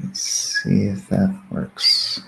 Let's see if that works.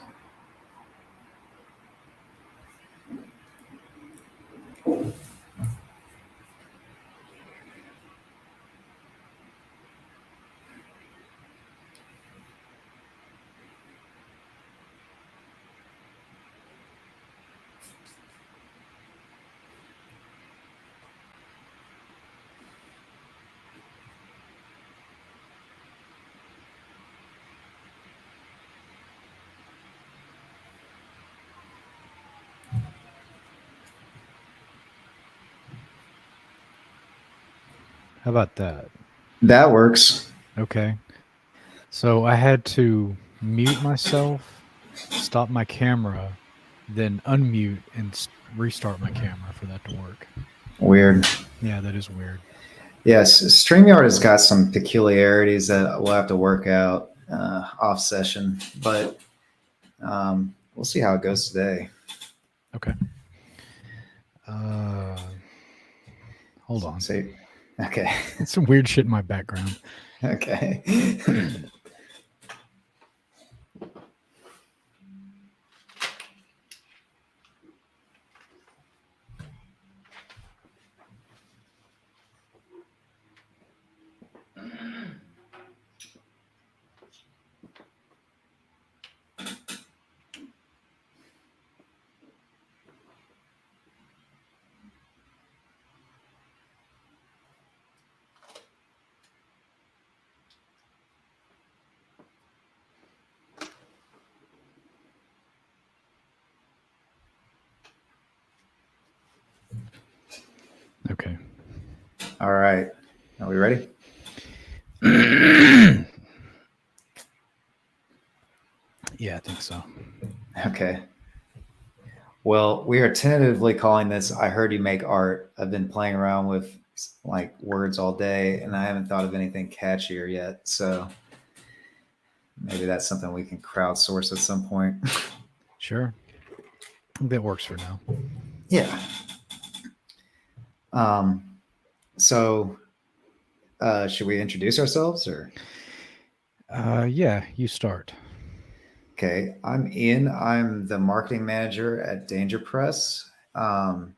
How about that? That works. Okay. So I had to mute myself, stop my camera, then unmute and restart my camera for that to work. Weird. Yeah, that is weird. Yes, StreamYard has got some peculiarities that we'll have to work out off session, but we'll see how it goes today. Okay. Hold on. Say, okay. It's some weird shit in my background. Okay. Okay. All right. Are we ready? Yeah, I think so. Okay. Well, we are tentatively calling this I Heard You Make Art. I've been playing around with like words all day and I haven't thought of anything catchier yet. So maybe that's something we can crowdsource at some point. Sure. That works for now. Yeah. So should we introduce ourselves or? Yeah, you start. Okay, I'm Ian. I'm the marketing manager at Danger Press. And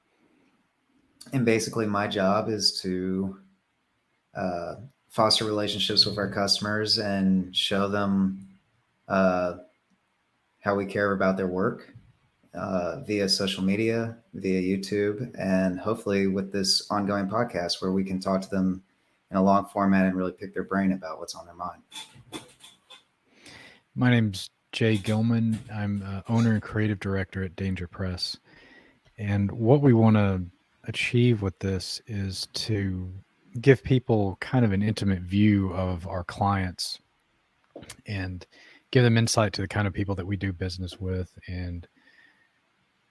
basically, my job is to uh, foster relationships with our customers and show them uh, how we care about their work via social media, via YouTube, and hopefully with this ongoing podcast where we can talk to them in a long format and really pick their brain about what's on their mind. My name's J.Gilman. I'm owner and creative director at Danger Press. And what we want to achieve with this is to give people kind of an intimate view of our clients and give them insight to the kind of people that we do business with and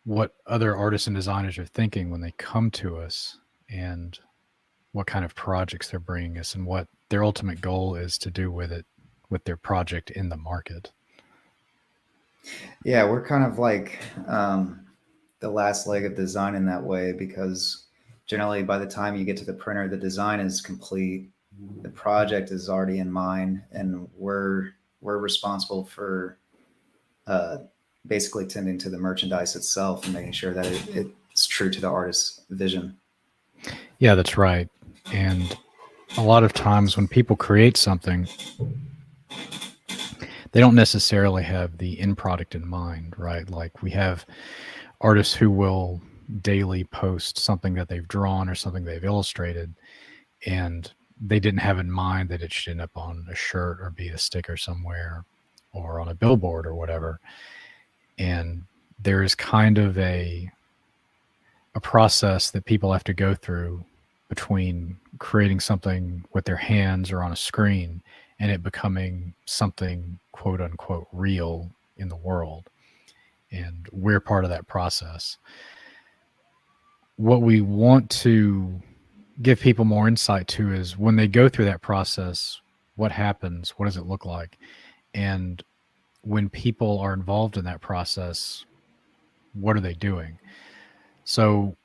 what other artists and designers are thinking when they come to us and what kind of projects they're bringing us and what their ultimate goal is to do with it, with their project in the market. Yeah, we're kind of like the last leg of design in that way because generally by the time you get to the printer, the design is complete, the project is already in mind, and we're responsible for uh, basically tending to the merchandise itself and making sure that it's true to the artist's vision. Yeah, that's right. And a lot of times when people create something, they don't necessarily have the end product in mind, right? Like we have artists who will daily post something that they've drawn or something they've illustrated, and they didn't have in mind that it should end up on a shirt or be a sticker somewhere or on a billboard or whatever. And there is kind of a process that people have to go through between creating something with their hands or on a screen and it becoming something quote unquote real in the world. And we're part of that process. What we want to give people more insight to is when they go through that process, what happens? What does it look like? And when people are involved in that process, what are they doing? So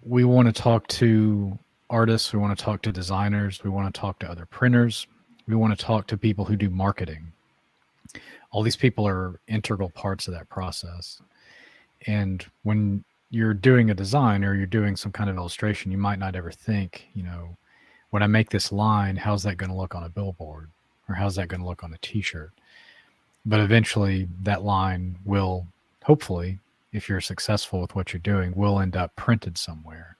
we want to talk to artists, we want to talk to designers, we want to talk to other printers, we want to talk to people who do marketing. All these people are integral parts of that process. And when you're doing a design or you're doing some kind of illustration, you might not ever think, when I make this line, how's that going to look on a billboard? Or how's that going to look on a t-shirt? But eventually that line will, hopefully, if you're successful with what you're doing, will end up printed somewhere.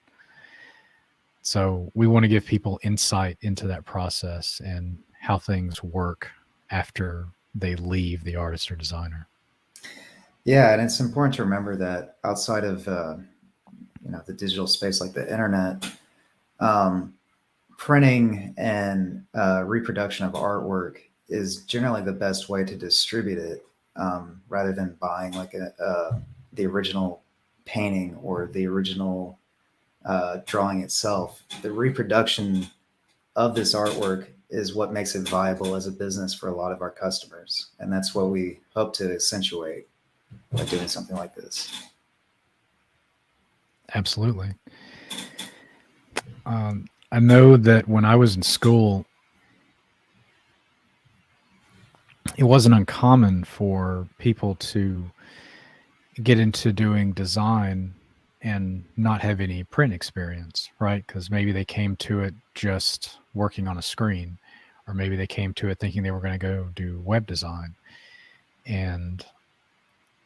So we want to give people insight into that process and how things work after they leave the artist or designer. Yeah, and it's important to remember that outside of the digital space like the internet, um, printing and reproduction of artwork is generally the best way to distribute it, rather than buying like the original painting or the original drawing itself. The reproduction of this artwork is what makes it viable as a business for a lot of our customers, and that's what we hope to accentuate by doing something like this. Absolutely. I know that when I was in school, it wasn't uncommon for people to get into doing design and not have any print experience, right? Because maybe they came to it just working on a screen, or maybe they came to it thinking they were going to go do web design. And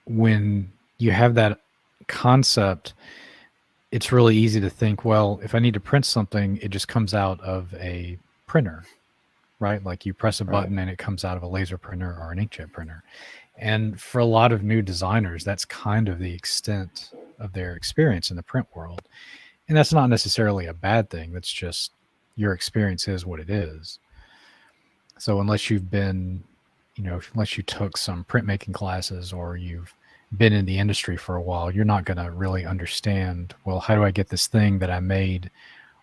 when you have that concept, it's really easy to think, well, if I need to print something, it just comes out of a printer, right? Like you press a button and it comes out of a laser printer or an inkjet printer. And for a lot of new designers, that's kind of the extent of their experience in the print world. And that's not necessarily a bad thing. That's just your experience is what it is. So unless you've been, unless you took some printmaking classes or you've been in the industry for a while, you're not going to really understand, well, how do I get this thing that I made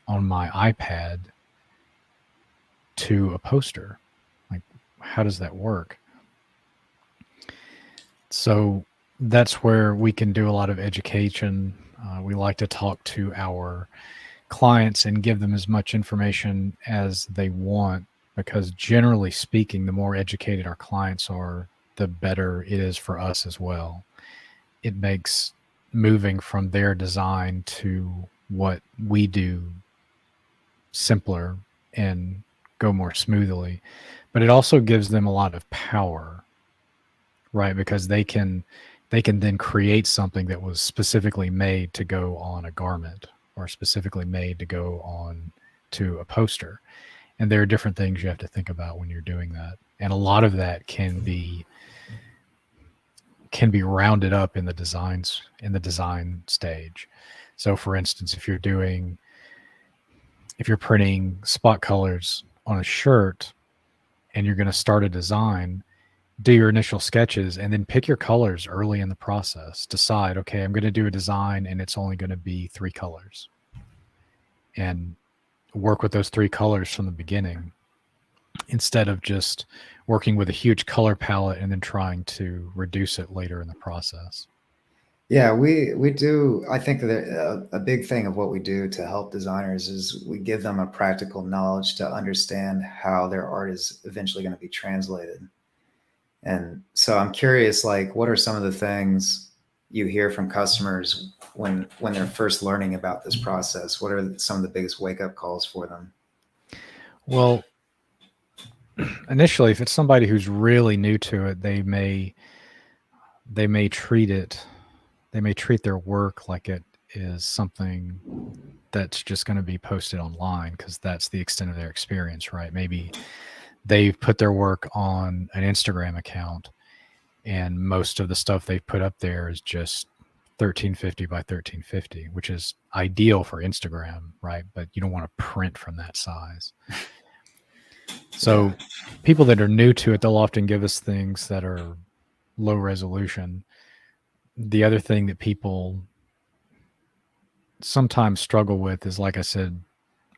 on my iPad to a poster? Like, how does that work? So that's where we can do a lot of education. We like to talk to our clients and give them as much information as they want, because generally speaking, the more educated our clients are, the better it is for us as well. It makes moving from their design to what we do simpler and go more smoothly. But it also gives them a lot of power, right? Because they can then create something that was specifically made to go on a garment or specifically made to go on to a poster. And there are different things you have to think about when you're doing that. And a lot of that can be rounded up in the design stage. So for instance, if you're printing spot colors on a shirt and you're going to start a design, do your initial sketches and then pick your colors early in the process. Decide, okay, I'm going to do a design and it's only going to be 3 colors. And work with those 3 colors from the beginning, instead of just working with a huge color palette and then trying to reduce it later in the process. Yeah, we do. I think that a big thing of what we do to help designers is we give them a practical knowledge to understand how their art is eventually going to be translated. And so I'm curious, like, what are some of the things you hear from customers when they're first learning about this process? What are some of the biggest wake up calls for them? Well, initially, if it's somebody who's really new to it, they may treat their work like it is something that's just going to be posted online, because that's the extent of their experience, right? Maybe they've put their work on an Instagram account and most of the stuff they've put up there is just 1350 by 1350, which is ideal for Instagram, right? But you don't want to print from that size. So people that are new to it, they'll often give us things that are low resolution. The other thing that people sometimes struggle with is, like I said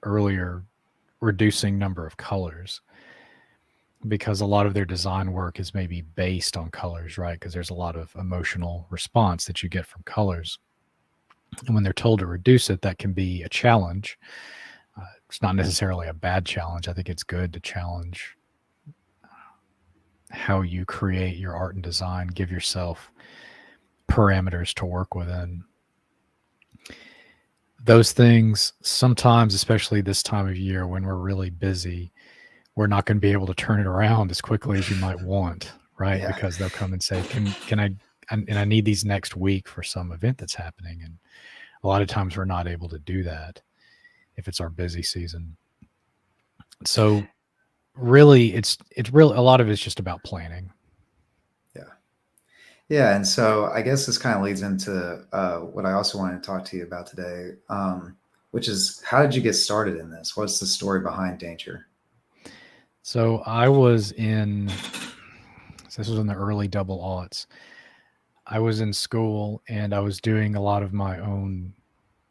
earlier, reducing number of colors, because a lot of their design work is maybe based on colors, right? Because there's a lot of emotional response that you get from colors. And when they're told to reduce it, that can be a challenge. It's not necessarily a bad challenge. I think it's good to challenge how you create your art and design, give yourself parameters to work within. Those things sometimes, especially this time of year when we're really busy, we're not going to be able to turn it around as quickly as you might want, right? Yeah. Because they'll come and say, can I, and I need these next week for some event that's happening. And a lot of times we're not able to do that if it's our busy season. So really it's real, a lot of it's just about planning. Yeah. Yeah. And so I guess this kind of leads into what I also wanted to talk to you about today, which is how did you get started in this? What's the story behind Danger? So I was in, this was in the early double aughts. I was in school and I was doing a lot of my own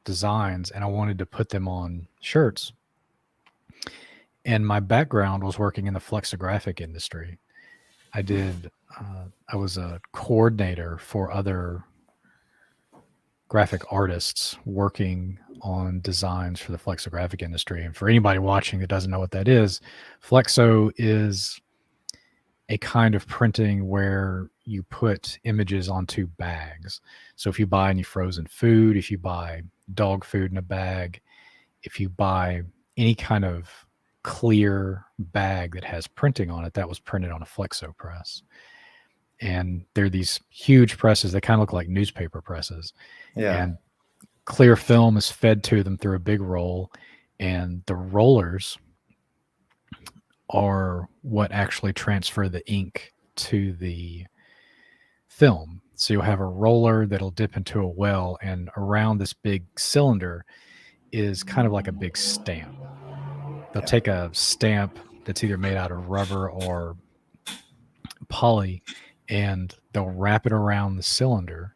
designs and I wanted to put them on shirts. And my background was working in the flexographic industry. I did, I was a coordinator for other graphic artists working on designs for the flexographic industry. And for anybody watching that doesn't know what that is, flexo is a kind of printing where you put images onto bags. So if you buy any frozen food, if you buy dog food in a bag, if you buy any kind of clear bag that has printing on it, that was printed on a flexo press. And they're these huge presses. They kind of look like newspaper presses. Yeah. And clear film is fed to them through a big roll. And the rollers are what actually transfer the ink to the film. So you'll have a roller that'll dip into a well, and around this big cylinder is kind of like a big stamp. They'll Yeah. take a stamp that's either made out of rubber or poly, and they'll wrap it around the cylinder.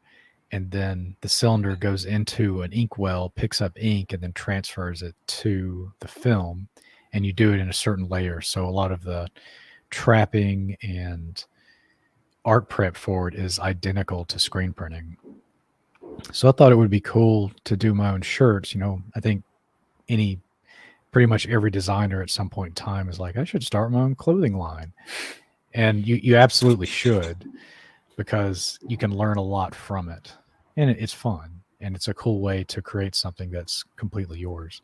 And then the cylinder goes into an ink well, picks up ink, and then transfers it to the film. And you do it in a certain layer. So a lot of the trapping and art prep for it is identical to screen printing. So I thought it would be cool to do my own shirts. You know, I think any pretty much every designer at some point in time is like, I should start my own clothing line. And you absolutely should, because you can learn a lot from it. And it's fun. And it's a cool way to create something that's completely yours,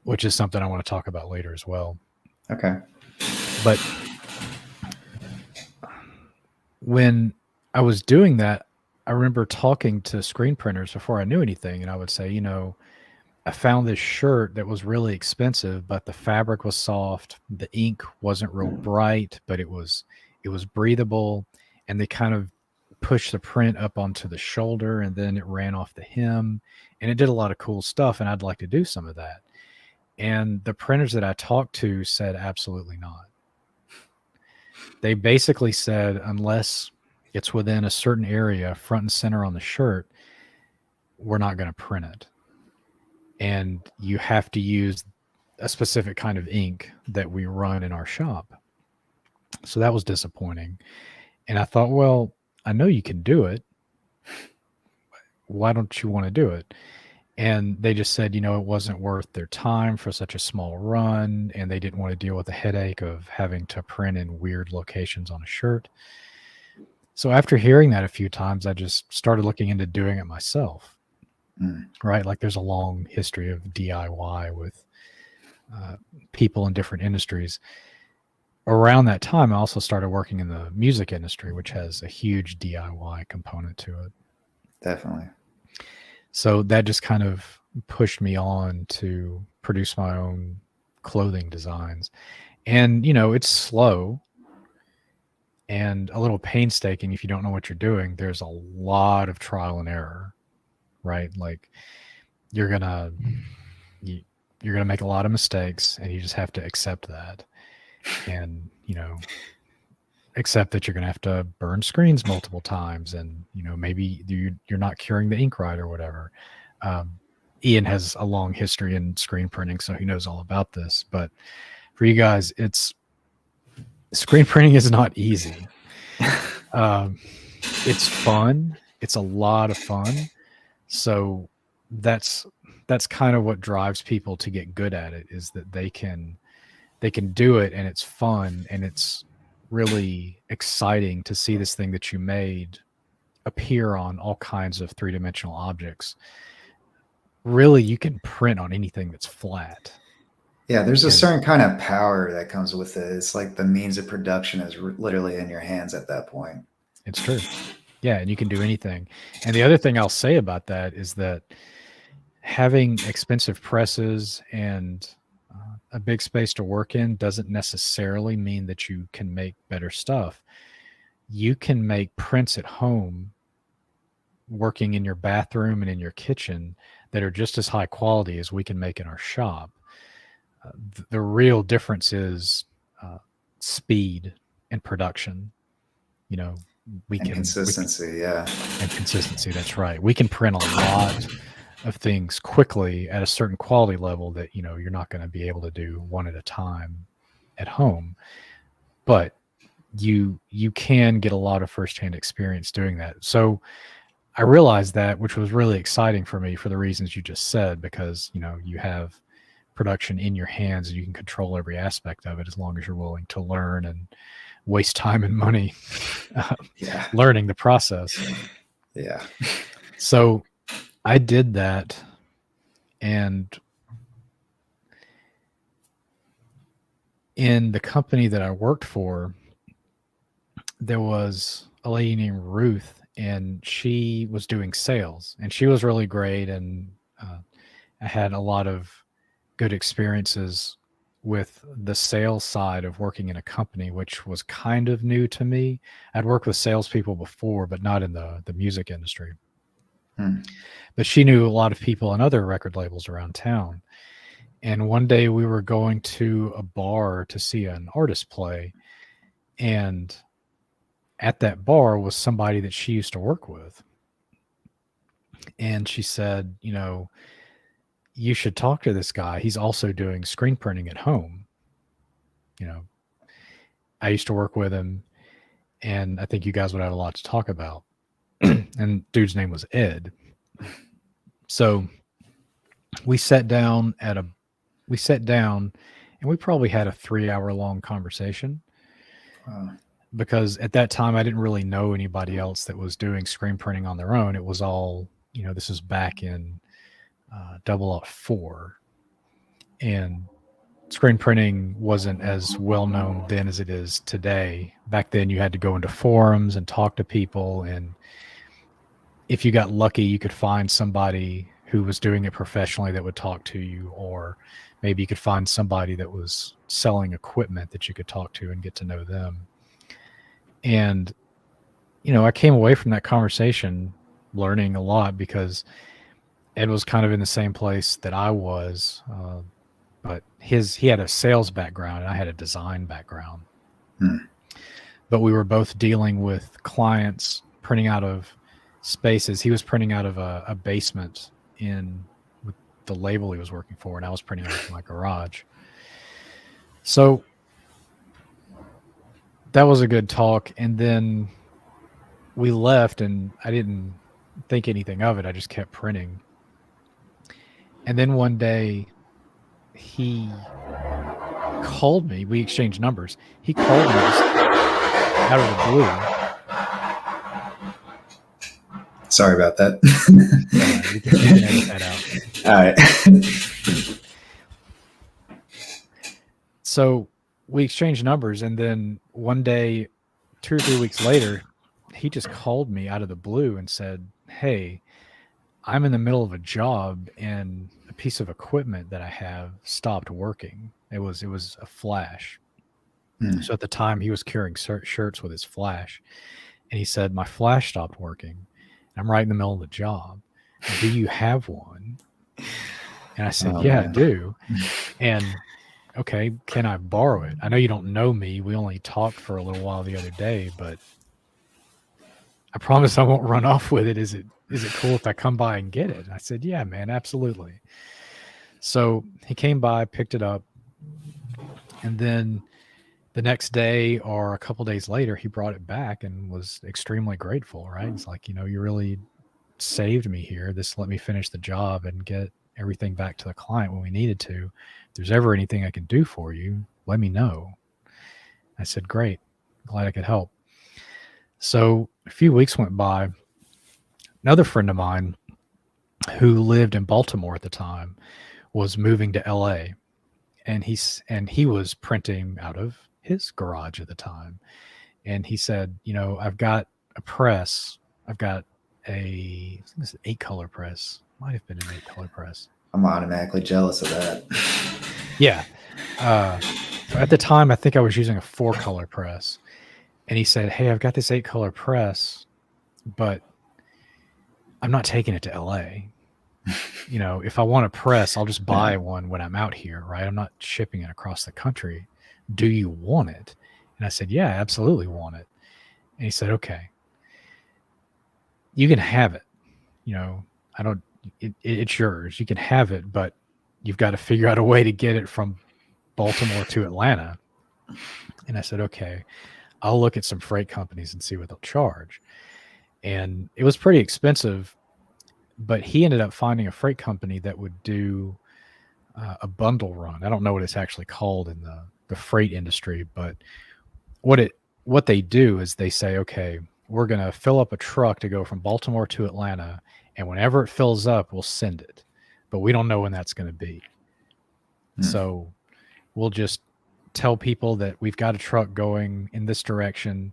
which is something I want to talk about later as well. Okay. But when I was doing that, I remember talking to screen printers before I knew anything. And I would say, you know, I found this shirt that was really expensive, but the fabric was soft. The ink wasn't real bright, but it was breathable, and they kind of pushed the print up onto the shoulder and then it ran off the hem, and it did a lot of cool stuff, and I'd like to do some of that. And the printers that I talked to said absolutely not. They basically said unless it's within a certain area front and center on the shirt, we're not going to print it. And you have to use a specific kind of ink that we run in our shop. So that was disappointing. And I thought, well, I know you can do it. Why don't you want to do it? And they just said, you know, it wasn't worth their time for such a small run. And they didn't want to deal with the headache of having to print in weird locations on a shirt. So after hearing that a few times, I just started looking into doing it myself. Mm. Right. Like there's a long history of DIY with people in different industries. Around that time, I also started working in the music industry, which has a huge DIY component to it. Definitely. So that just kind of pushed me on to produce my own clothing designs. And, you know, it's slow and a little painstaking if you don't know what you're doing. There's a lot of trial and error, right? Like you're going to you're going to make a lot of mistakes, and you just have to accept that. And, you know, accept that you're going to have to burn screens multiple times, and, you know, maybe you're not curing the ink right or whatever. Ian has a long history in screen printing, so he knows all about this. But for you guys, screen printing is not easy. It's fun. It's a lot of fun. So that's kind of what drives people to get good at it, is that they can do it and it's fun, and it's really exciting to see this thing that you made appear on all kinds of three-dimensional objects. Really, you can print on anything that's flat. Yeah, there's a And certain kind of power that comes with it. It's like the means of production is literally in your hands at that point. it's true. Yeah, and you can do anything. And the other thing I'll say about that is that having expensive presses and a big space to work in doesn't necessarily mean that you can make better stuff. You can make prints at home working in your bathroom and in your kitchen that are just as high quality as we can make in our shop. The real difference is speed and production. You know, we And can consistency, yeah. and consistency. That's right. We can print a lot of things quickly at a certain quality level that you're not going to be able to do one at a time at home. But you can get a lot of firsthand experience doing that. So I realized that, which was really exciting for me for the reasons you just said, because you have production in your hands and you can control every aspect of it as long as you're willing to learn and waste time and money Yeah. learning the process. Yeah. So I did that, and in the company that I worked for, there was a lady named Ruth, and she was doing sales, and she was really great, and I had a lot of good experiences with the sales side of working in a company, which was kind of new to me. I'd worked with salespeople before, but not in the music industry. Hmm. But she knew a lot of people in other record labels around town. And one day we were going to a bar to see an artist play, and at that bar was somebody that she used to work with. And she said, you should talk to this guy. He's also doing screen printing at home. I used to work with him, and I think you guys would have a lot to talk about. And dude's name was Ed. So we sat down and we probably had a 3-hour long conversation. Wow. Because at that time I didn't really know anybody else that was doing screen printing on their own. It was all, this was back in 004, and screen printing wasn't as well known then as it is today. Back then you had to go into forums and talk to people, and if you got lucky you could find somebody who was doing it professionally that would talk to you, or maybe you could find somebody that was selling equipment that you could talk to and get to know them. And I came away from that conversation learning a lot, because Ed was kind of in the same place that I was, but he had a sales background and I had a design background. Hmm. But we were both dealing with clients printing out of spaces. He was printing out of a basement with the label he was working for, and I was printing out of my garage. So that was a good talk. And then we left, and I didn't think anything of it. I just kept printing. And then one day he called me. We exchanged numbers. He called me just out of the blue. Sorry about that. All right, we can edit that out. All right. So we exchanged numbers, and then one day, 2 or 3 weeks later, he just called me out of the blue and said, "Hey, I'm in the middle of a job, and a piece of equipment that I have stopped working." It was a flash. Hmm. So at the time he was carrying shirts with his flash, and he said, "My flash stopped working. I'm right in the middle of the job. Do you have one?" And I said, Oh, "Yeah, I man. do." And okay, can I borrow it? I know you don't know me. We only talked for a little while the other day, but I promise I won't run off with it. Is it cool if I come by and get it? And I said, "Yeah, man, absolutely." So he came by, picked it up, and then the next day or a couple days later, he brought it back and was extremely grateful, right? It's like, you really saved me here. This let me finish the job and get everything back to the client when we needed to. If there's ever anything I can do for you, let me know. I said, "Great." glad I could help. So a few weeks went by. Another friend of mine who lived in Baltimore at the time was moving to LA, and he was printing out of his garage at the time. And he said, I've got a press. I've got I think it's an 8-color press. Might have been an 8-color press. I'm automatically jealous of that. Yeah. So at the time, I think I was using a 4-color press. And he said, hey, I've got this 8-color press, but I'm not taking it to LA. If I want a press, I'll just buy one when I'm out here, right? I'm not shipping it across the country. Do you want it? And I said, yeah, I absolutely want it. And he said, okay, you can have it. It's yours. You can have it, but you've got to figure out a way to get it from Baltimore to Atlanta. And I said, okay, I'll look at some freight companies and see what they'll charge. And it was pretty expensive, but he ended up finding a freight company that would do a bundle run. I don't know what it's actually called in the freight industry, but what they do is they say, okay, we're going to fill up a truck to go from Baltimore to Atlanta, and whenever it fills up, we'll send it. But we don't know when that's going to be. So we'll just tell people that we've got a truck going in this direction.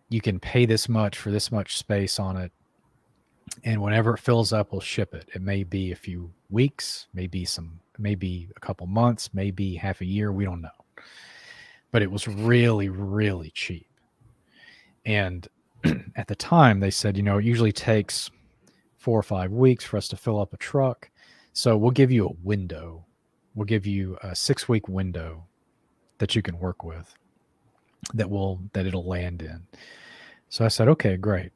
You can pay this much for this much space on it. And whenever it fills up, we'll ship it. It may be a few weeks, maybe a couple months, maybe half a year. We don't know. But it was really, really cheap. And at the time, they said, it usually takes 4 or 5 weeks for us to fill up a truck. So we'll give you a window. We'll give you a 6-week window that you can work with that it'll land in. So I said, okay, great.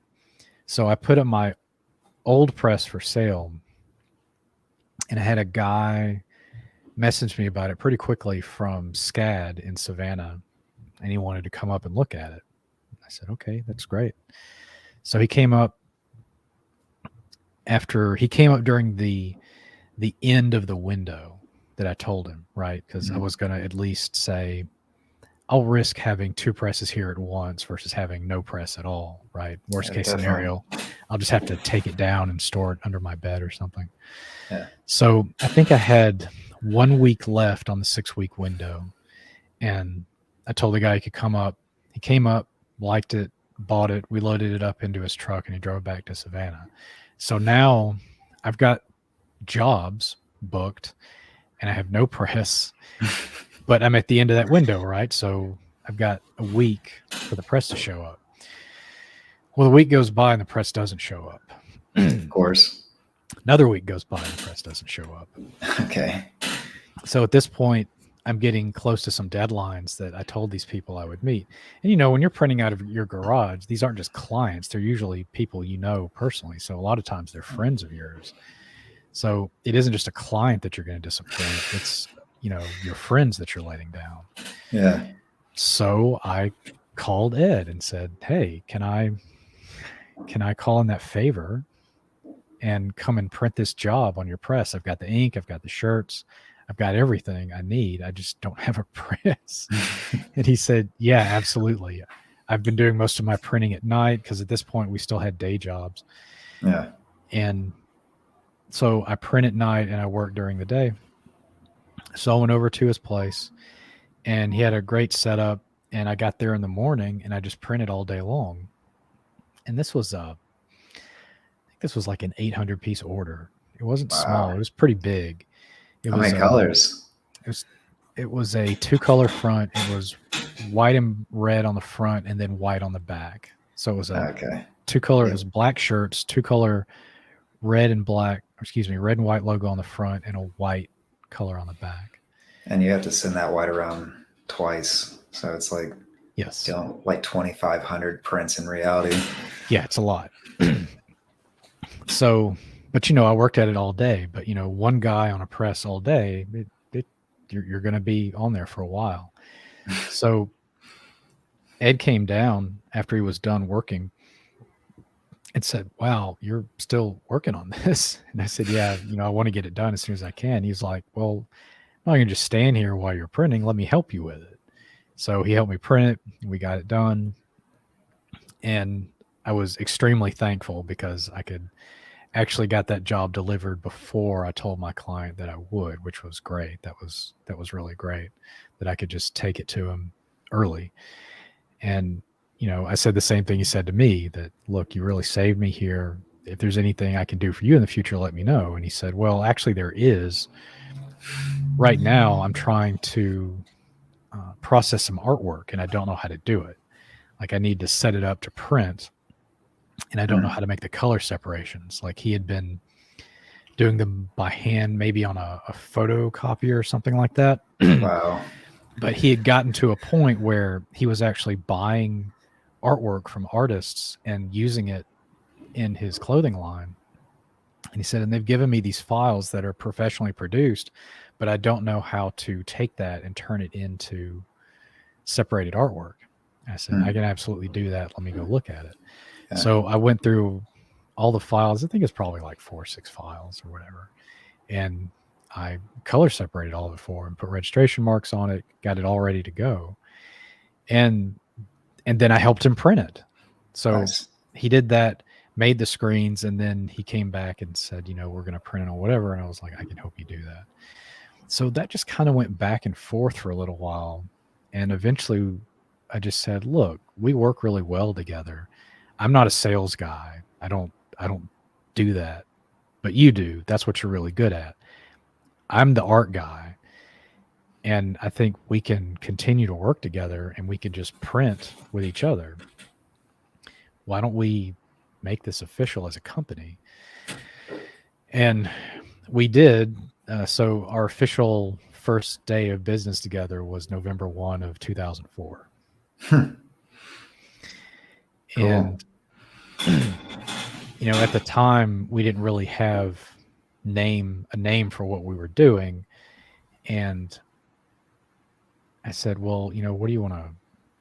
So I put up my old press for sale, and I had a guy message me about it pretty quickly from SCAD in Savannah, and he wanted to come up and look at it. I said, okay, that's great. So he came up during the end of the window that I told him, right? Because I was going to at least say, I'll risk having 2 presses here at once versus having no press at all, right? Worst case scenario, I'll just have to take it down and store it under my bed or something. Yeah. So I think I had 1 week left on the 6-week window, and I told the guy he could come up. He came up, liked it, bought it. We loaded it up into his truck, and he drove back to Savannah. So now I've got jobs booked, and I have no press, but I'm at the end of that window, right? So I've got a week for the press to show up. Well, the week goes by and the press doesn't show up. Of course. Another week goes by and the press doesn't show up. Okay. So at this point, I'm getting close to some deadlines that I told these people I would meet. And, when you're printing out of your garage, these aren't just clients. They're usually people personally. So a lot of times they're friends of yours. So it isn't just a client that you're going to disappoint. It's, your friends that you're letting down. Yeah. So I called Ed and said, hey, can I call in that favor and come and print this job on your press? I've got the ink, I've got the shirts, I've got everything I need. I just don't have a press. And he said, yeah, absolutely. I've been doing most of my printing at night because at this point we still had day jobs. Yeah. And so I print at night and I work during the day. So I went over to his place and he had a great setup, and I got there in the morning and I just printed all day long. And this was I think this was like an 800 piece order. It wasn't small. It was pretty big. How many colors? It was a 2-color front. It was white and red on the front and then white on the back. So it was a 2-color. It was black shirts, 2-color red and white logo on the front and a white color on the back. And you have to send that white around twice. So it's like, yes, like 2,500 prints in reality. Yeah, it's a lot. So, but I worked at it all day, but one guy on a press all day, you're going to be on there for a while. So Ed came down after he was done working and said, wow, you're still working on this. And I said, yeah, I want to get it done as soon as I can. He's like, well, I'm not going to just stand here while you're printing. Let me help you with it. So he helped me print it. We got it done. And I was extremely thankful because I could actually got that job delivered before I told my client that I would, which was great. That was really great that I could just take it to him early. And I said the same thing he said to me, that look, you really saved me here. If there's anything I can do for you in the future, let me know. And he said, well, actually there is. Right now I'm trying to process some artwork and I don't know how to do it. Like I need to set it up to print and I don't know how to make the color separations. Like he had been doing them by hand, maybe on a photocopier or something like that. Wow. But he had gotten to a point where he was actually buying artwork from artists and using it in his clothing line. And he said, and they've given me these files that are professionally produced, but I don't know how to take that and turn it into separated artwork. I said, I can absolutely do that. Let me go look at it. Yeah. So I went through all the files. I think it's probably like 4 or 6 files or whatever. And I color separated all of it for him, put registration marks on it, got it all ready to go. And then I helped him print it. So nice. He did that, made the screens, and then he came back and said, we're going to print it or whatever. And I was like, I can help you do that. So that just kind of went back and forth for a little while. And eventually I just said, look, we work really well together. I'm not a sales guy. I don't do that, but you do. That's what you're really good at. I'm the art guy. And I think we can continue to work together and we can just print with each other. Why don't we make this official as a company? And we did. So our official first day of business together was November 1 of 2004. Cool. And, at the time we didn't really have a name for what we were doing. And I said, well, what do you want to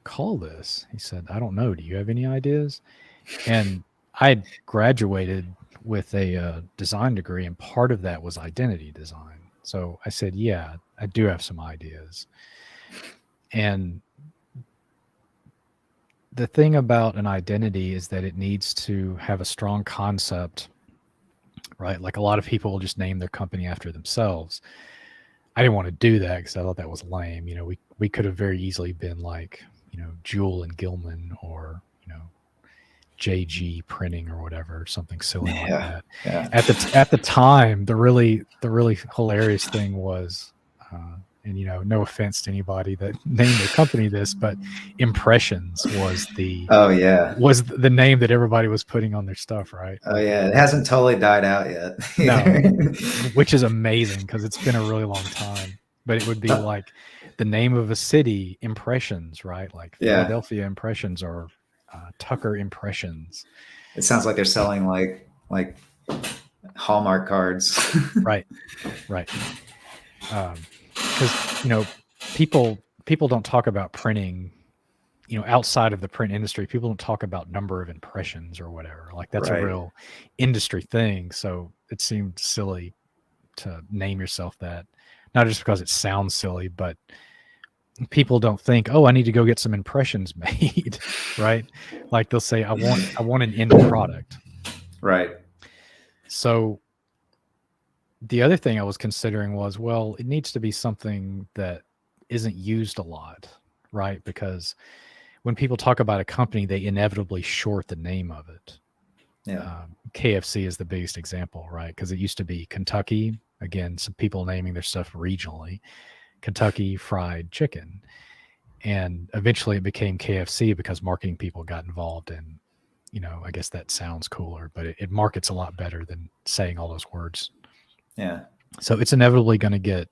call this? He said, I don't know. Do you have any ideas? And I graduated with a design degree, and part of that was identity design. So I said, yeah, I do have some ideas. And the thing about an identity is that it needs to have a strong concept, right? Like a lot of people will just name their company after themselves. I didn't want to do that because I thought that was lame. We could have very easily been like, J.Gilman or, JG printing or whatever, something silly like that. Yeah. At the time, the really hilarious thing was, and no offense to anybody that named their company this, but Impressions was the name that everybody was putting on their stuff, right? Oh yeah, it hasn't totally died out yet. No, which is amazing because it's been a really long time. But it would be like the name of a city, Impressions, right? Like Philadelphia Impressions or Tucker Impressions. It sounds like they're selling like Hallmark cards. Right. Because people don't talk about printing, outside of the print industry. People don't talk about number of impressions or whatever. Like that's a real industry thing. So it seemed silly to name yourself that, not just because it sounds silly, but people don't think, oh, I need to go get some impressions made, right? Like they'll say, I want an end product. Right. So the other thing I was considering was, well, it needs to be something that isn't used a lot, right? Because when people talk about a company, they inevitably short the name of it. Yeah. KFC is the biggest example, right? Because it used to be Kentucky. Again, some people naming their stuff regionally. Kentucky Fried Chicken. And eventually it became KFC because marketing people got involved, and I guess that sounds cooler, but it markets a lot better than saying all those words. Yeah. So it's inevitably going to get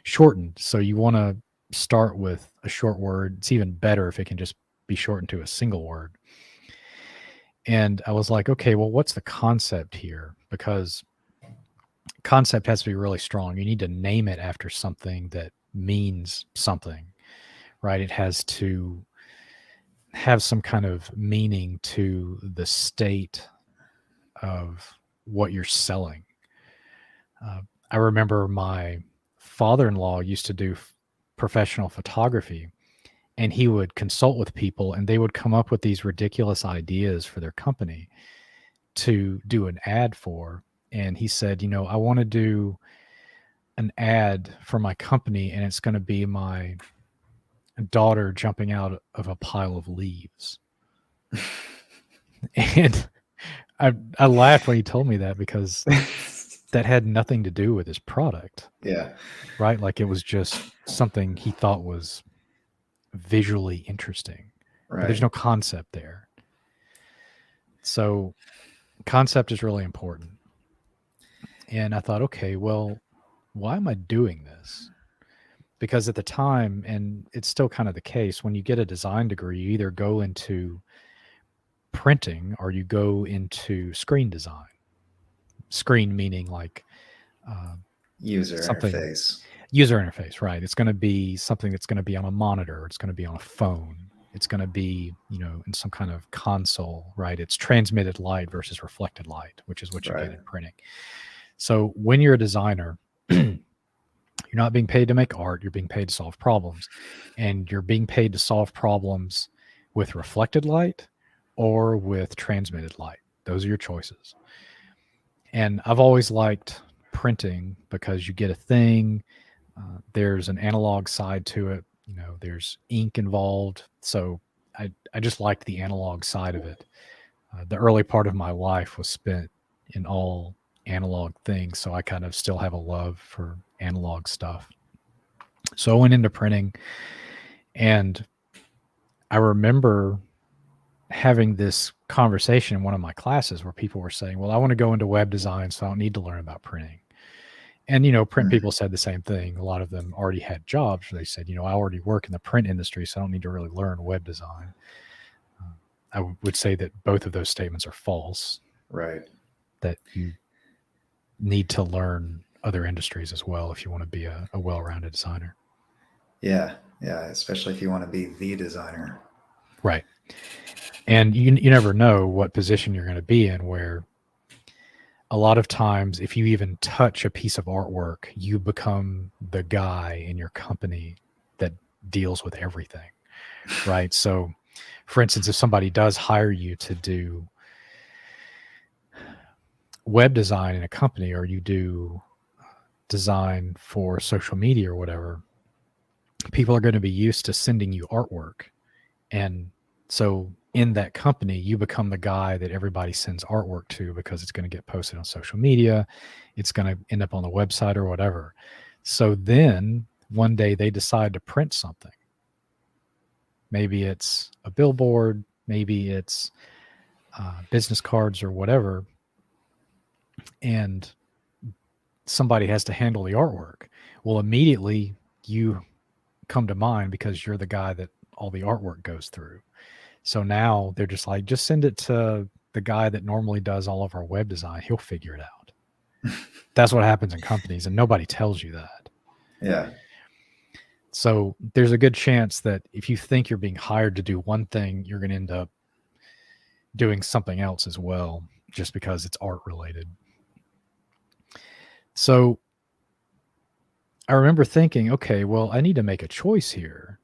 shortened. So you want to start with a short word. It's even better if it can just be shortened to a single word. And I was like, okay, well, what's the concept here? Because concept has to be really strong. You need to name it after something that means something, right? It has to have some kind of meaning to the state of what you're selling. I remember my father-in-law used to do professional photography, and he would consult with people, and they would come up with these ridiculous ideas for their company to do an ad for. And he said, I want to do an ad for my company, and it's going to be my daughter jumping out of a pile of leaves. And I laughed when he told me that, because that had nothing to do with his product. Yeah. Right? Like, it was just something he thought was visually interesting, but there's Right. no concept there. So concept is really important. And I thought, okay, well, why am I doing this? Because at the time, and it's still kind of the case, when you get a design degree, you either go into printing or you go into screen design. Screen meaning like User something, interface. user interface, right? It's going to be something that's going to be on a monitor. It's going to be on a phone. It's going to be, in some kind of console, right? It's transmitted light versus reflected light, which is what you Right. get in printing. So when you're a designer, you're not being paid to make art. You're being paid to solve problems. And you're being paid to solve problems with reflected light or with transmitted light. Those are your choices. And I've always liked printing because you get a thing. There's an analog side to it. There's ink involved. So I just liked the analog side of it. The early part of my life was spent in all analog things. So I kind of still have a love for analog stuff. So I went into printing, and I remember having this conversation in one of my classes where people were saying, well, I want to go into web design, so I don't need to learn about printing. And, print people said the same thing. A lot of them already had jobs where they said, I already work in the print industry, so I don't need to really learn web design. I would say that both of those statements are false. Right. That you need to learn other industries as well if you want to be a well-rounded designer. Yeah. Yeah. Especially if you want to be the designer. Right. And you never know what position you're going to be in, where a lot of times, if you even touch a piece of artwork, you become the guy in your company that deals with everything, right? So, for instance, if somebody does hire you to do web design in a company, or you do design for social media or whatever, people are going to be used to sending you artwork. And so in that company, you become the guy that everybody sends artwork to, because it's going to get posted on social media. It's going to end up on the website or whatever. So then one day they decide to print something. Maybe it's a billboard, maybe it's business cards or whatever. And somebody has to handle the artwork. Well, immediately you come to mind because you're the guy that all the artwork goes through. So now they're just like, just send it to the guy that normally does all of our web design. He'll figure it out. That's what happens in companies, and nobody tells you that. Yeah. So there's a good chance that if you think you're being hired to do one thing, you're going to end up doing something else as well, just because it's art related. So I remember thinking, okay, well, I need to make a choice here,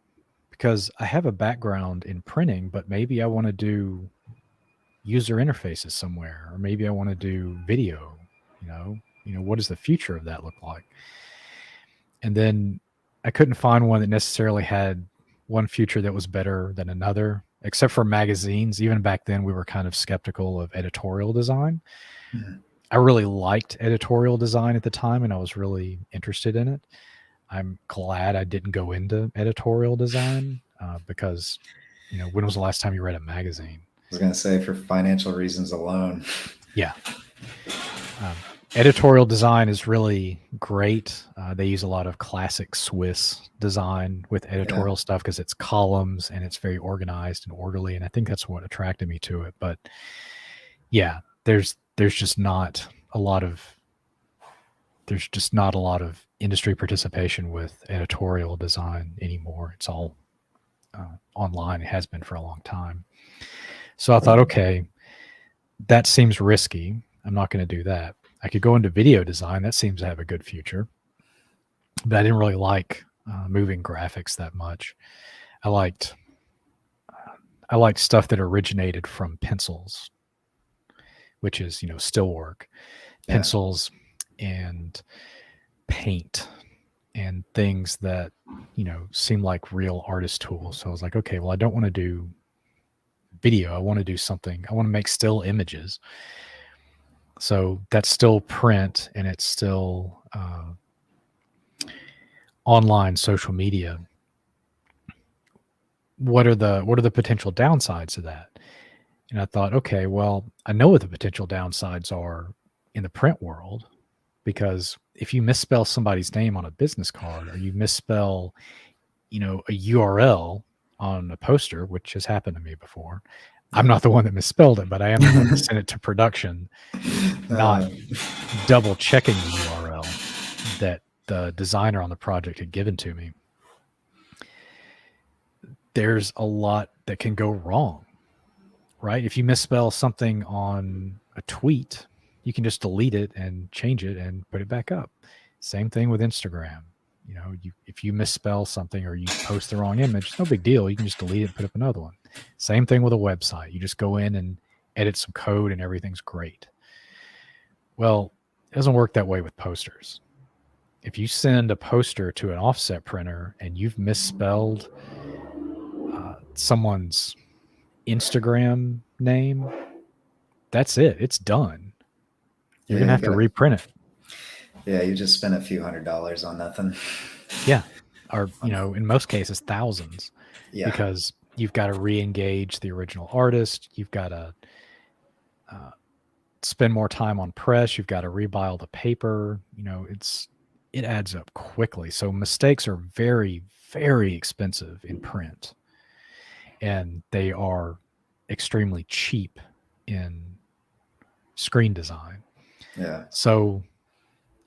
because I have a background in printing, but maybe I want to do user interfaces somewhere, or maybe I want to do video. What does the future of that look like? And then I couldn't find one that necessarily had one future that was better than another, except for magazines. Even back then, we were kind of skeptical of editorial design. Mm-hmm. I really liked editorial design at the time, and I was really interested in it. I'm glad I didn't go into editorial design because, when was the last time you read a magazine? I was going to say, for financial reasons alone. Yeah. Editorial design is really great. They use a lot of classic Swiss design with editorial stuff, because it's columns and it's very organized and orderly. And I think that's what attracted me to it. But yeah, there's just not a lot of industry participation with editorial design anymore. It's all online. It has been for a long time. So I thought, okay, that seems risky. I'm not going to do that. I could go into video design. That seems to have a good future. But I didn't really like moving graphics that much. I liked I liked stuff that originated from pencils, which is, still work, Yeah. pencils and paint and things that, seem like real artist tools. So I was like, okay, well, I don't want to do video. I want to do something. I want to make still images. So that's still print and it's still online social media. What are the potential downsides of that? And I thought, okay, well, I know what the potential downsides are in the print world, because if you misspell somebody's name on a business card, or you misspell, a URL on a poster, which has happened to me before. I'm Yeah. not the one that misspelled it, but I am the one that sent it to production, not Uh, double checking the URL that the designer on the project had given to me. There's a lot that can go wrong, right? If you misspell something on a tweet, you can just delete it and change it and put it back up. Same thing with Instagram. If you misspell something or you post the wrong image, it's no big deal. You can just delete it and put up another one. Same thing with a website. You just go in and edit some code and everything's great. Well, it doesn't work that way with posters. If you send a poster to an offset printer and you've misspelled someone's Instagram name, that's it. It's done. You're yeah, going to you have to gotta. reprint it. Yeah, you just spent a few $100s on nothing. Yeah. Or, in most cases, thousands, Yeah. because you've got to re-engage the original artist. You've got to spend more time on press. You've got to rebuy all the paper. It adds up quickly. So mistakes are very, very expensive in print, and they are extremely cheap in screen design. Yeah. So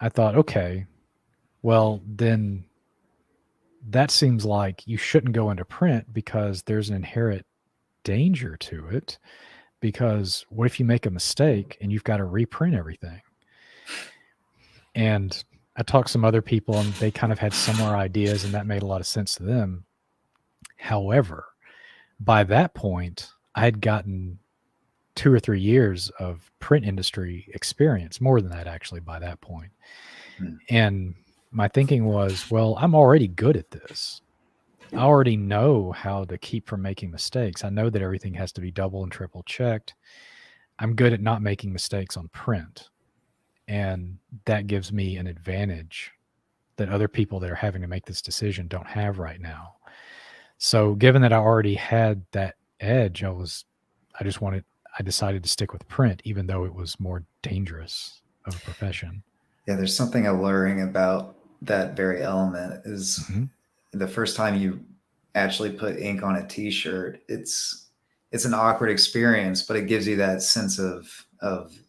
I thought, okay, well, then that seems like you shouldn't go into print, because there's an inherent danger to it. Because what if you make a mistake and you've got to reprint everything? And I talked to some other people and they kind of had similar ideas, and that made a lot of sense to them. However, by that point, I had gotten 2 or 3 years of print industry experience, more than that actually by that point. Hmm. And my thinking was, well, I'm already good at this. I already know how to keep from making mistakes. I know that everything has to be double and triple checked. I'm good at not making mistakes on print. And that gives me an advantage that other people that are having to make this decision don't have right now. So given that I already had that edge, I decided to stick with print, even though it was more dangerous of a profession. Yeah, there's something alluring about that very element. Is Mm-hmm. the first time you actually put ink on a t-shirt, it's an awkward experience, but it gives you that sense of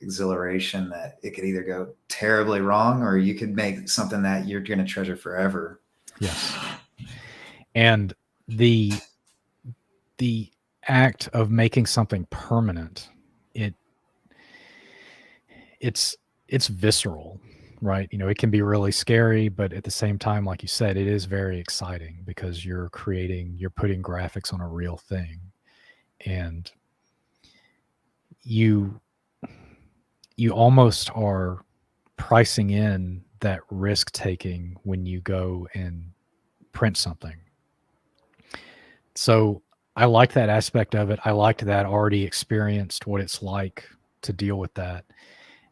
exhilaration that it could either go terribly wrong or you could make something that you're going to treasure forever. Yes. And the the act of making something permanent, it it's it's visceral, right? It can be really scary, but at the same time, like you said, it is very exciting, because you're putting graphics on a real thing. And you you almost are pricing in that risk taking when you go and print something. So I like that aspect of it. I liked that, already experienced what it's like to deal with that.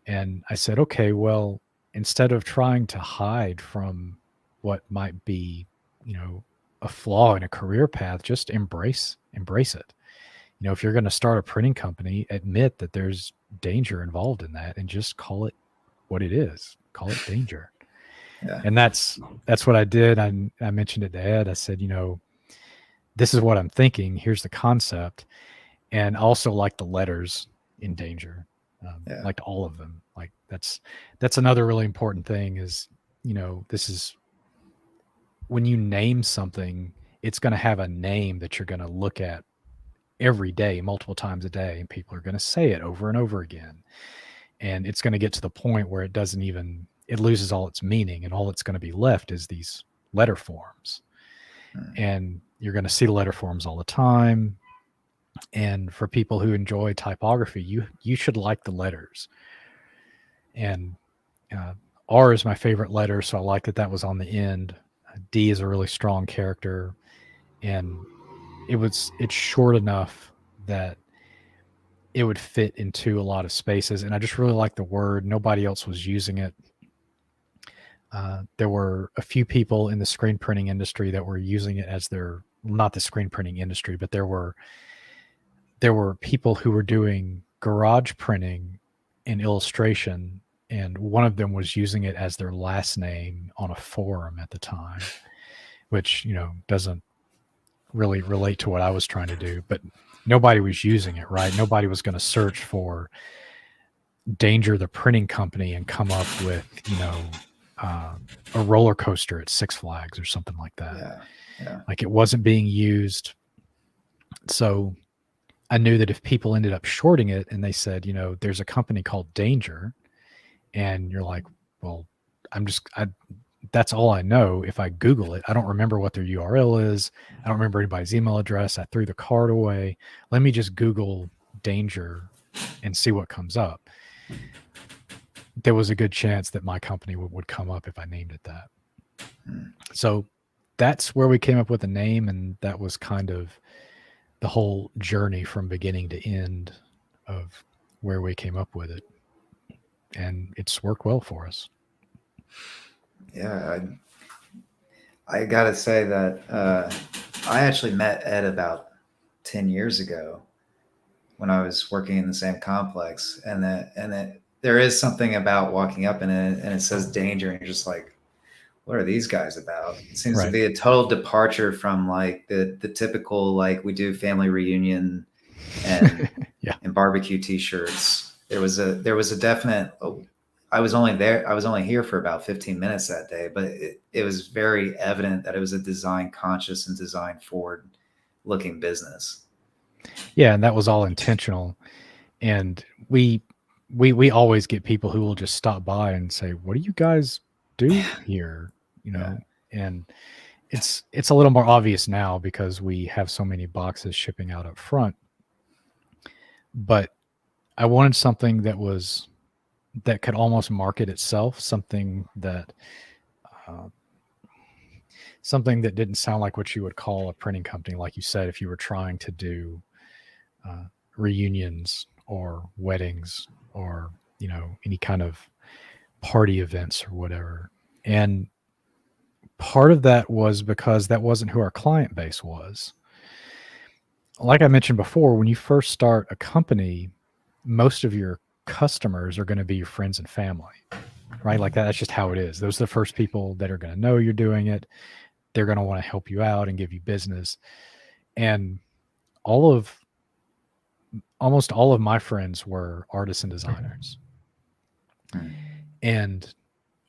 And I said, okay, well, instead of trying to hide from what might be, a flaw in a career path, just embrace it. If you're going to start a printing company, admit that there's danger involved in that, and just call it what it is. Call it danger. Yeah. And that's what I did. I mentioned it to Ed. I said, this is what I'm thinking. Here's the concept. And I also like the letters in danger. Yeah. Liked all of them. Like that's another really important thing is, this is when you name something, it's going to have a name that you're going to look at every day, multiple times a day, and people are going to say it over and over again. And it's going to get to the point where it loses all its meaning, and all it's going to be left is these letter forms. Hmm. and you're going to see the letter forms all the time. And for people who enjoy typography, you should like the letters. And uh, R is my favorite letter, so I like that was on the end. D is a really strong character, and it's short enough that it would fit into a lot of spaces. And I just really like the word. Nobody else was using it. There were a few people in the screen printing industry that were using it as their, not the screen printing industry, but there were people who were doing garage printing and illustration, and one of them was using it as their last name on a forum at the time, which doesn't really relate to what I was trying to do. But nobody was using it, right? Nobody was going to search for Danger the printing company and come up with uh, a roller coaster at Six Flags or something like that. Yeah. Yeah. Like, it wasn't being used. So I knew that if people ended up shorting it and they said, there's a company called Danger, and you're like, well, that's all I know. If I Google it, I don't remember what their URL is. I don't remember anybody's email address. I threw the card away. Let me just Google Danger and see what comes up. There was a good chance that my company would come up if I named it that. Hmm. So that's where we came up with the name, and that was kind of the whole journey from beginning to end of where we came up with it. And it's worked well for us. Yeah. I got to say that I actually met Ed about 10 years ago when I was working in the same complex. And there is something about walking up in it and it says Danger, and you're just like, what are these guys about? It seems to Right. be a total departure from like the typical, like, we do family reunion and Yeah. and barbecue t-shirts. There was a definite, I was only there, I was only here for about 15 minutes that day, but it was very evident that it was a design conscious and design forward looking business. Yeah. And that was all intentional. And we always get people who will just stop by and say, what do you guys do here? Yeah. And it's a little more obvious now because we have so many boxes shipping out up front. But I wanted something that could almost market itself, uh, something that didn't sound like what you would call a printing company. Like you said, if you were trying to do uh, reunions or weddings or any kind of party events or whatever. And part of that was because that wasn't who our client base was. Like I mentioned before, when you first start a company, most of your customers are going to be your friends and family, right? Like that's just how it is. Those are the first people that are going to know you're doing it. They're going to want to help you out and give you business. And all of almost all of my friends were artists and designers, Hmm. and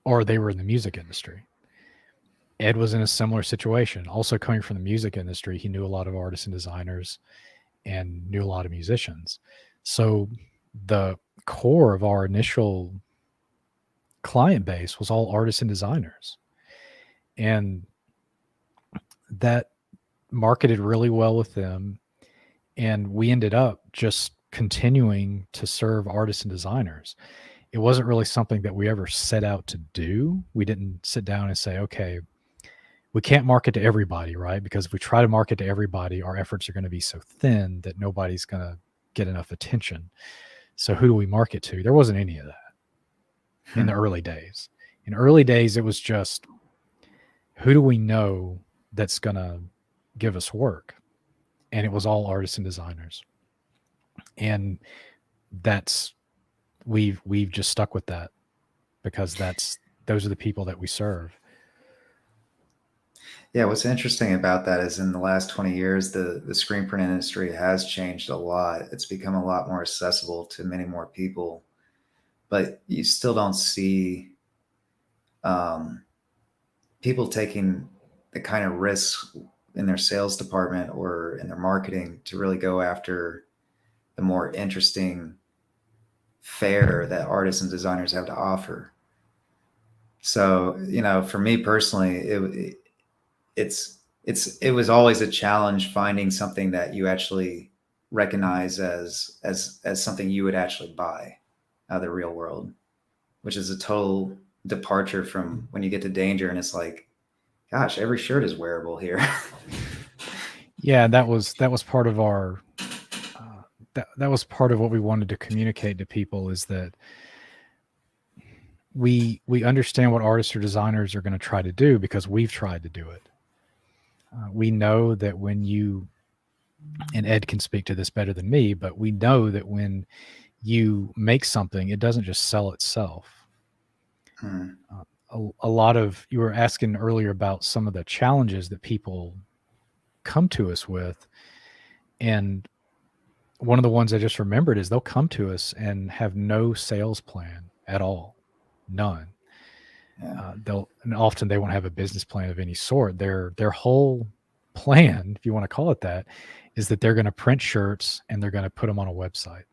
or they were in the music industry. Ed was in a similar situation. Also coming from the music industry, he knew a lot of artists and designers and knew a lot of musicians. So the core of our initial client base was all artists and designers. And that marketed really well with them. And we ended up just continuing to serve artists and designers. It wasn't really something that we ever set out to do. We didn't sit down and say, okay, we can't market to everybody, right? Because if we try to market to everybody, our efforts are going to be so thin that nobody's going to get enough attention. So who do we market to? There wasn't any of that in the early days. In early days, it was just, who do we know that's going to give us work? And it was all artists and designers. And that's we've just stuck with that because those are the people that we serve. Yeah, what's interesting about that is in the last 20 years, the screen print industry has changed a lot. It's become a lot more accessible to many more people, but you still don't see um, people taking the kind of risks in their sales department or in their marketing to really go after the more interesting fare that artists and designers have to offer. So, for me personally, it's it was always a challenge finding something that you actually recognize as something you would actually buy out of the real world, which is a total departure from when you get to Danger and it's like, gosh, every shirt is wearable here. Yeah, that was part of our that was part of what we wanted to communicate to people, is that we understand what artists or designers are going to try to do because we've tried to do it. We know that when you, and Ed can speak to this better than me, but we know that when you make something, it doesn't just sell itself. A lot of, you were asking earlier about some of the challenges that people come to us with, and one of the ones I just remembered is they'll come to us and have no sales plan at all, none. Yeah. And often they won't have a business plan of any sort. Their whole plan, if you want to call it that, is that they're going to print shirts and they're going to put them on a website.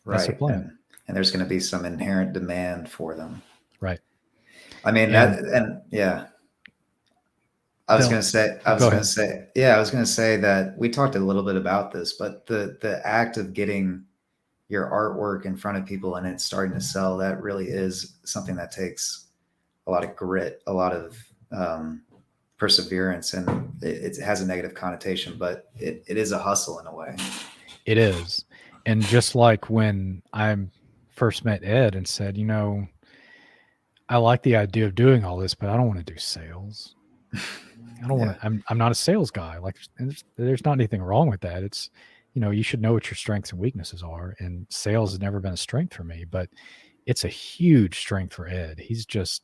That's their Right. plan. And there's going to be some inherent demand for them. Right. I mean, yeah. I was going to say that we talked a little bit about this, but the act of getting your artwork in front of people and it's starting to sell, that really is something that takes a lot of grit, a lot of perseverance, and it has a negative connotation, but it is a hustle in a way. It is. And just like when I first met Ed and said, I like the idea of doing all this, but I don't want to do sales. I don't want to, I'm not a sales guy. Like there's not anything wrong with that. It's, you should know what your strengths and weaknesses are. And sales has never been a strength for me, but it's a huge strength for Ed. He's just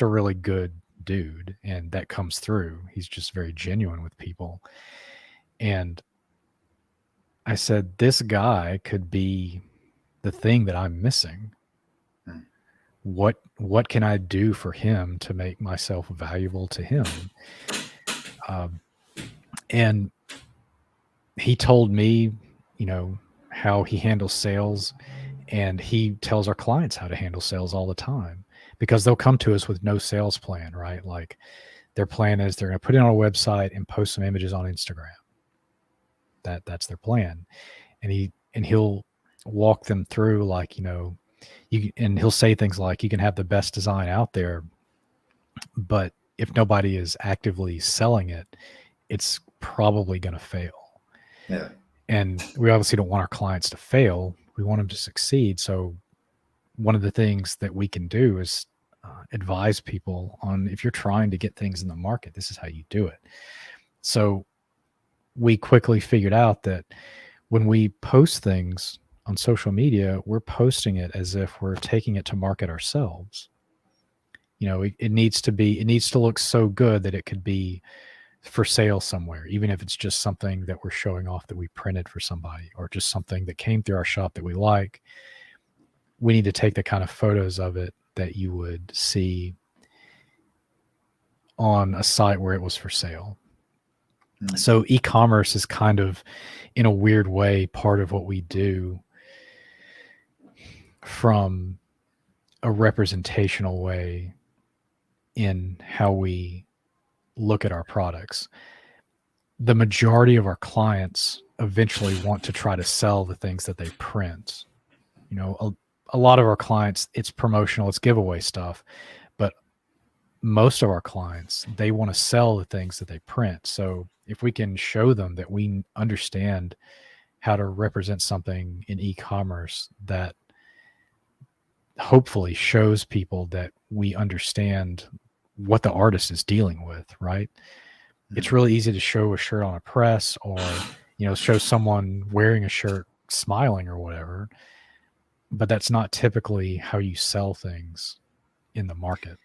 a really good dude, and that comes through. He's just very genuine with people. And I said, this guy could be the thing that I'm missing. What can I do for him to make myself valuable to him? And he told me, how he handles sales, and he tells our clients how to handle sales all the time, because they'll come to us with no sales plan, right? Like their plan is they're going to put it on a website and post some images on Instagram. That's their plan. And he'll walk them through, like, and he'll say things like, you can have the best design out there, but if nobody is actively selling it, it's probably going to fail. Yeah. And we obviously don't want our clients to fail. We want them to succeed. So one of the things that we can do is advise people on, if you're trying to get things in the market, this is how you do it. So we quickly figured out that when we post things on social media, we're posting it as if we're taking it to market ourselves. It needs to look so good that it could be for sale somewhere, even if it's just something that we're showing off that we printed for somebody, or just something that came through our shop that we like. We need to take the kind of photos of it that you would see on a site where it was for sale. Mm-hmm. So e-commerce is kind of, in a weird way, part of what we do from a representational way in how we look at our products. The majority of our clients eventually want to try to sell the things that they print. A lot of our clients, it's promotional, it's giveaway stuff, but most of our clients, they want to sell the things that they print. So if we can show them that we understand how to represent something in e-commerce, that hopefully shows people that we understand what the artist is dealing with, right? Mm-hmm. It's really easy to show a shirt on a press, or, show someone wearing a shirt smiling or whatever, but that's not typically how you sell things in the market.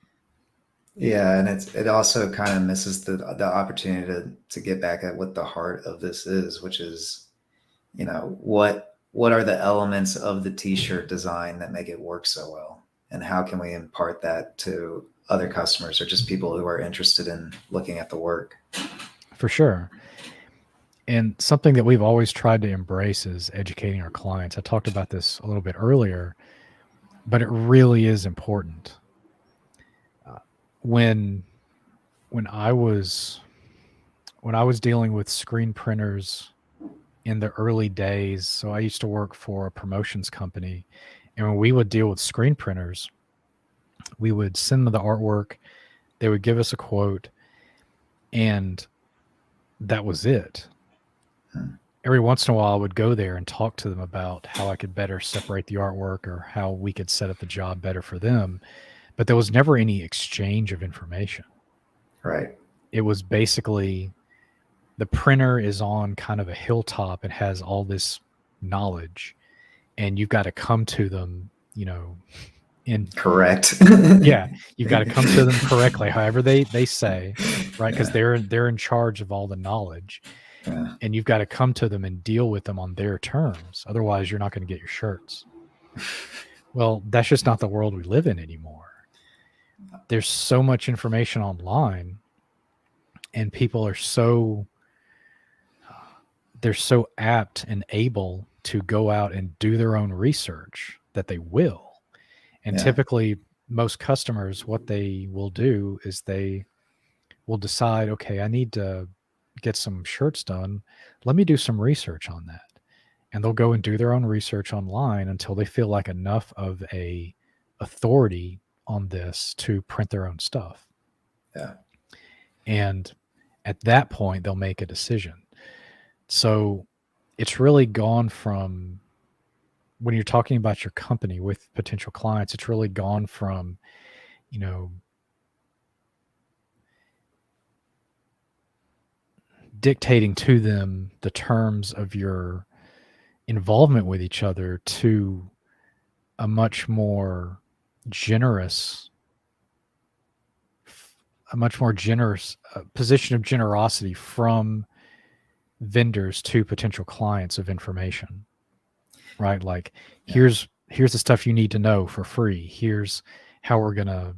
Yeah, and it also kind of misses the opportunity to get back at what the heart of this is, which is, what are the elements of the t-shirt design that make it work so well, and how can we impart that to other customers or just people who are interested in looking at the work? For sure. And something that we've always tried to embrace is educating our clients. I talked about this a little bit earlier, but it really is important. When I was when I was dealing with screen printers in the early days, so I used to work for a promotions company, and when we would deal with screen printers, we would send them the artwork, they would give us a quote, and that was it. Hmm. Every once in a while, I would go there and talk to them about how I could better separate the artwork or how we could set up the job better for them. But there was never any exchange of information. Right. It was basically the printer is on kind of a hilltop and has all this knowledge, and you've got to come to them, in Correct. yeah, you've got to come to them correctly, however they say, right? Because Yeah. they're in charge of all the knowledge, Yeah. and you've got to come to them and deal with them on their terms. Otherwise, you're not going to get your shirts. Well, that's just not the world we live in anymore. There's so much information online, and people are so they're so apt and able to go out and do their own research that they will. And Yeah. typically, most customers, what they will do is they will decide, okay, I need to get some shirts done. Let me do some research on that. And they'll go and do their own research online until they feel like enough of a authority on this to print their own stuff. Yeah. And at that point, they'll make a decision. So it's really gone from when you're talking about your company with potential clients, it's really gone from, you know, dictating to them the terms of your involvement with each other to a much more generous position of generosity from vendors to potential clients of information, right? Like, Yeah. here's the stuff you need to know for free. Here's how we're going to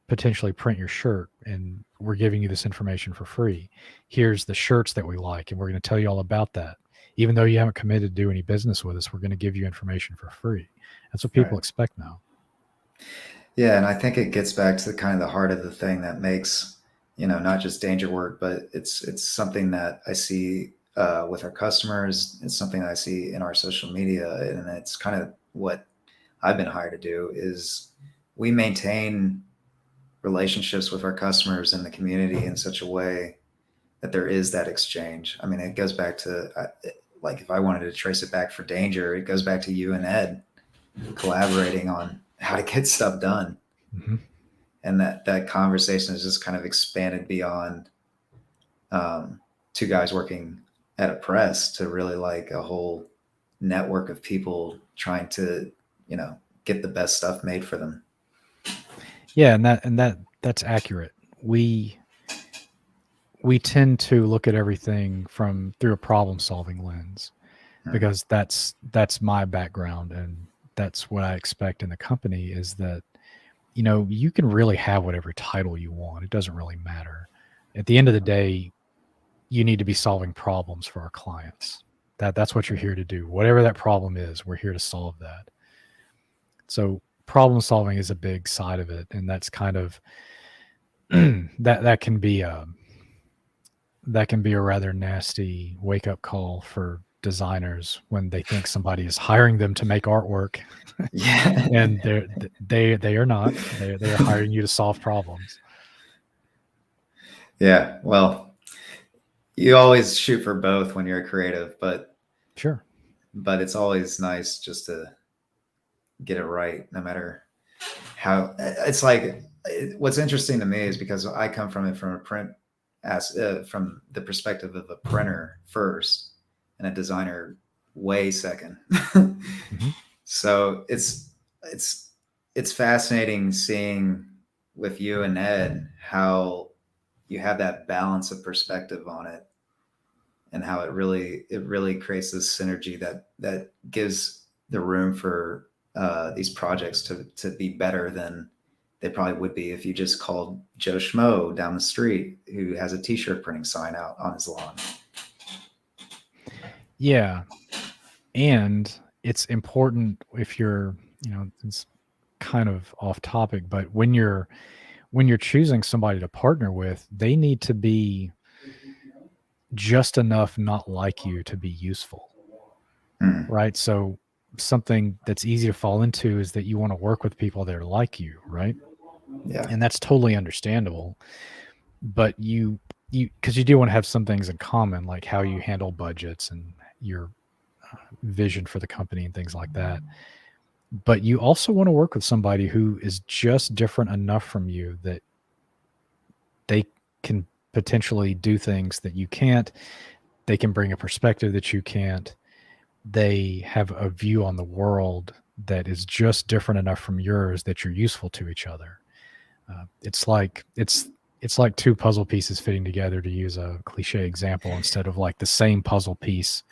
potentially print your shirt, and we're giving you this information for free. Here's the shirts that we like, and we're going to tell you all about that. Even though you haven't committed to do any business with us, we're going to give you information for free. That's what people Right. expect now. Yeah, and I think it gets back to the kind of the heart of the thing that makes, not just danger work, but it's something that I see with our customers. It's something that I see in our social media, and it's kind of what I've been hired to do is we maintain relationships with our customers in the community in such a way that there is that exchange. I mean, it goes back to like if I wanted to trace it back for danger, it goes back to you and Ed collaborating on how to get stuff done. Mm-hmm. And that conversation has just kind of expanded beyond two guys working at a press to really like a whole network of people trying to, get the best stuff made for them. Yeah, that's accurate. We tend to look at everything through a problem solving lens, Hmm. because that's my background, and that's what I expect in the company is that, you can really have whatever title you want. It doesn't really matter. At the end of the day, you need to be solving problems for our clients. That's what you're here to do. Whatever that problem is, we're here to solve that. So problem solving is a big side of it, and that's kind of that can be a rather nasty wake up call for designers when they think somebody is hiring them to make artwork, Yeah. and they are not. They are hiring you to solve problems. Yeah. Well, you always shoot for both when you're a creative, Sure. but it's always nice just to get it right, no matter how. It's like what's interesting to me is because I come from it from a print as from the perspective of a printer first and a designer way second. Mm-hmm. So it's it's fascinating seeing with you and Ed how you have that balance of perspective on it, and how it really creates this synergy that gives the room for these projects to be better than they probably would be if you just called Joe Schmo down the street who has a t-shirt printing sign out on his lawn. Yeah, and it's important if you're, it's kind of off topic, but when you're choosing somebody to partner with, they need to be just enough not like you to be useful, Mm, right? So something that's easy to fall into is that you want to work with people that are like you, right? yeah. And that's totally understandable. But you because you do want to have some things in common, like how you handle budgets and your vision for the company and things like that. But you also want to work with somebody who is just different enough from you that they can potentially do things that you can't. They can bring a perspective that you can't. They have a view on the world that is just different enough from yours that you're useful to each other. It's like two puzzle pieces fitting together, to use a cliche example, instead of like the same puzzle piece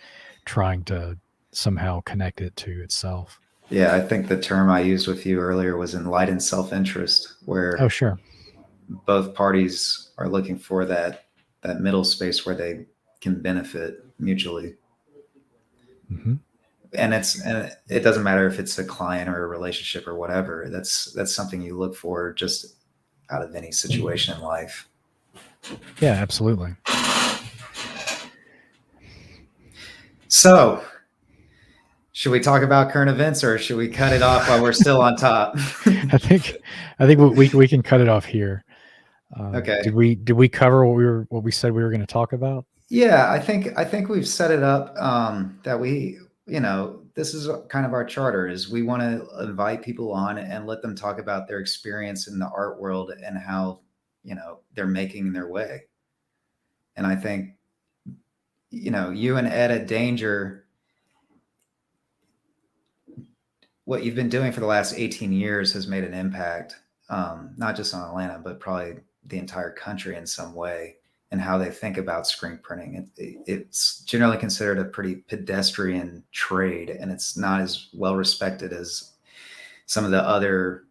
trying to somehow connect it to itself. Yeah, I think the term I used with you earlier was enlightened self-interest, Oh, where sure. both parties are looking for that middle space where they can benefit mutually. Hmm. And it doesn't matter if it's a client or a relationship or whatever. That's something you look for just out of any situation in life. Yeah, absolutely. So, should we talk about current events or should we cut it off while we're still on top? I think I think we can cut it off here. Okay. Did we cover what we said we were going to talk about? Yeah, I think we've set it up that this is kind of our charter is we want to invite people on and let them talk about their experience in the art world and how they're making their way. And I think you and Ed at Danger, what you've been doing for the last 18 years has made an impact, not just on Atlanta, but probably the entire country in some way, and how they think about screen printing. It's generally considered a pretty pedestrian trade, and it's not as well respected as some of the other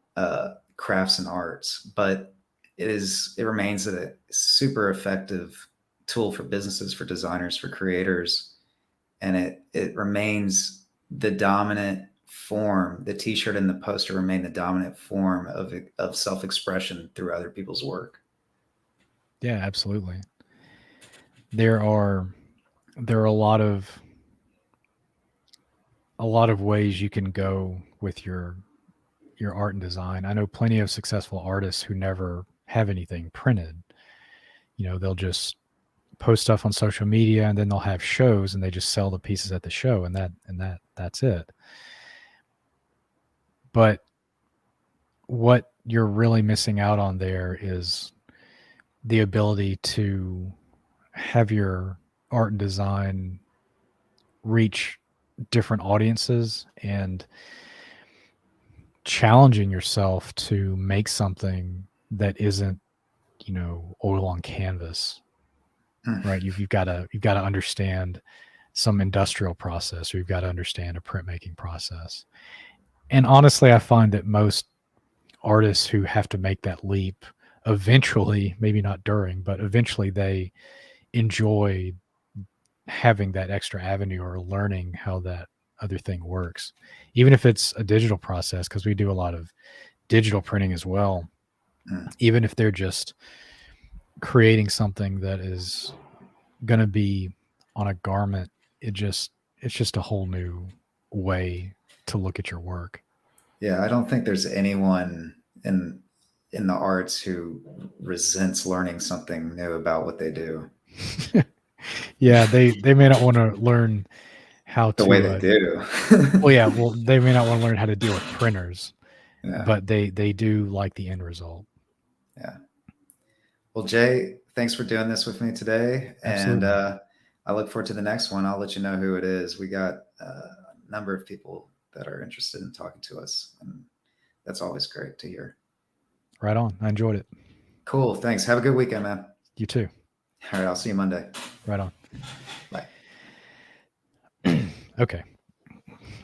crafts and arts, but it remains a super effective tool for businesses, for designers, for creators, and it remains the dominant form. The t-shirt and the poster remain the dominant form of self-expression through other people's work. Yeah, absolutely. There are there are a lot of ways you can go with your art and design. I know plenty of successful artists who never have anything printed. They'll just post stuff on social media, and then they'll have shows and they just sell the pieces at the show, and that's it. But what you're really missing out on there is the ability to have your art and design reach different audiences, and challenging yourself to make something that isn't, oil on canvas, right? You've got to understand some industrial process, or you've got to understand a printmaking process. And honestly, I find that most artists who have to make that leap eventually, maybe not during, but eventually they enjoy having that extra avenue or learning how that other thing works, even if it's a digital process, because we do a lot of digital printing as well. Mm. Even if they're just creating something that is going to be on a garment, it's just a whole new way to look at your work. Yeah, I don't think there's anyone in the arts who resents learning something new about what they do Yeah, they may not want to learn how the way to they do. well, yeah, well, they may not want to learn how to deal with printers, Yeah, but they do like the end result. yeah. Well, Jay, thanks for doing this with me today, and Absolutely. I look forward to the next one. I'll let you know who it is. We got a number of people that are interested in talking to us, and that's always great to hear. Right on. I enjoyed it. Cool. Thanks. Have a good weekend, man. You too. All right. I'll see you Monday. Right on. Bye. Okay.